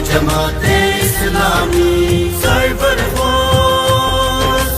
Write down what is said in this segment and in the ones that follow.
Jamaat Islami cyber force,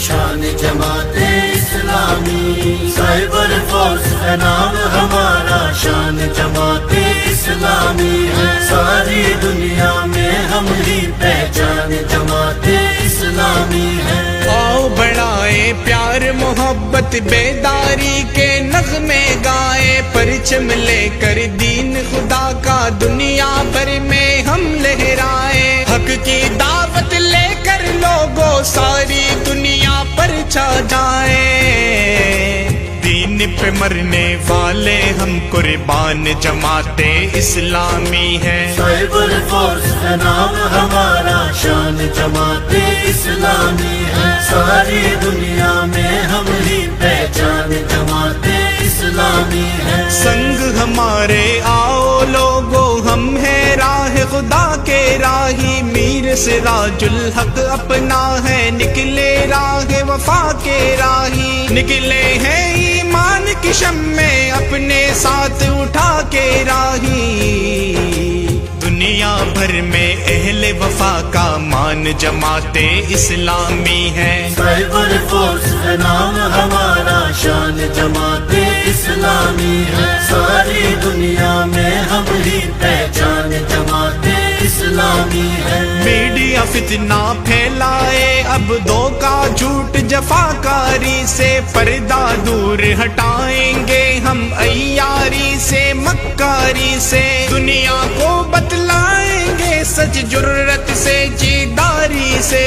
शान Jamaat Islami cyber force है नाम हमारा, शान जमात इस्लामी है सारी दुनिया में हम ही पहचान जमात इस्लामी है। आओ बढ़ाए प्यार मोहब्बत बेदारी के नगमे गाए, परचम लेकर दीन खुदा का दुनिया भर में हम लहराए, हक की दावत लेकर लोगों सारी दुनिया पर छा जाए, दीन पे मरने वाले हम कुर्बान जमाते इस्लामी है। साइबर फोर्स है नाम हमारा, शान जमात इस्लामी है सारी दुनिया में हम ही पहचान जमात इस्लामी है। संग हमारे आओ लोगो हम हैं राह खुदा के राही, मीर सिराजुल हक अपना है निकले राह वफा के राही, निकले हैं ईमान की शम्मे अपने साथ उठा के राही, दुनिया भर में अहले वफा का मान जमाते इस्लामी है। साइबर फोर्स है नाम हमारा, शान जमात इस्लामी है सारी दुनिया में हम ही पहचान जमात इस्लामी है। मीडिया फितना फैलाए अब दो का झूठ जफाकारी से, पर्दा दूर हटाएंगे हम अय्यारी से मक्कारी से, दुनिया को बतलाएंगे सच जुर्रत से जीदारी से,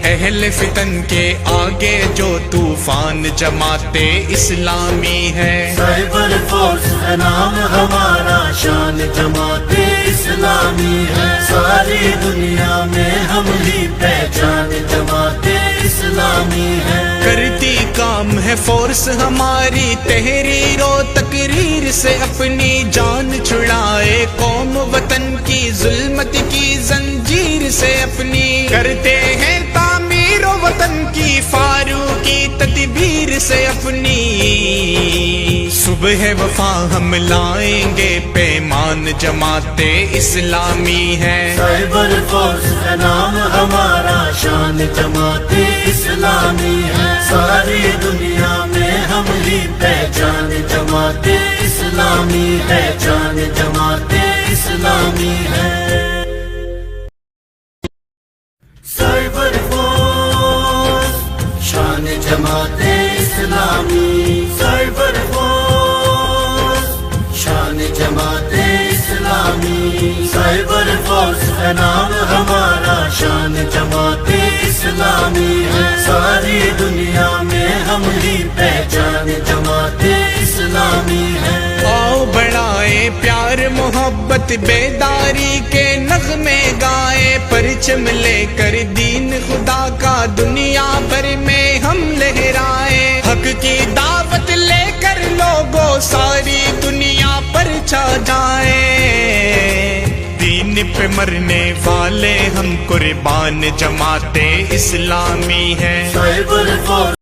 अहले फितन के आगे जो तूफान जमाते इस्लामी है। साइबर फोर्स है नाम हमारा, शान जमात इस्लामी है सारी दुनिया में हम ही पहचान जमात इस्लामी है। करती काम है फोर्स हमारी तहरीरो तकरीर से, अपनी जान छुड़ाए कौम वतन की जुल्मत की जंजीर से, अपनी करते हैं तामीरो वतन की फारूकी तदबीर से, अपनी सुबह वफा हम लाएंगे पैमान जमाते इस्लामी है। साइबर फोर्स है नाम हमारा, शान जमात इस्लामी है सारी दुनिया में हम ही पहचान जमात इस्लामी, पहचान जमात इस्लामी है। साइबर फोर्स, शान जमात इस्लामी साइबर फोर्स, शान जमात इस्लामी साइबर फोर्स है नाम हमारा, शान जमात इस्लामी है सारी दुनिया में हम ही पहचान जमात इस्लामी है। आओ बढ़ाए प्यार मोहब्बत बेदारी के नगमे गाए, परचम लेकर दीन खुदा का दुनिया भर में हम लहराए, हक की दावत लेकर लोगों सारी दुनिया पर छा जाए, दीन पे मरने वाले हम कुर्बान जमाते इस्लामी है। Cyber force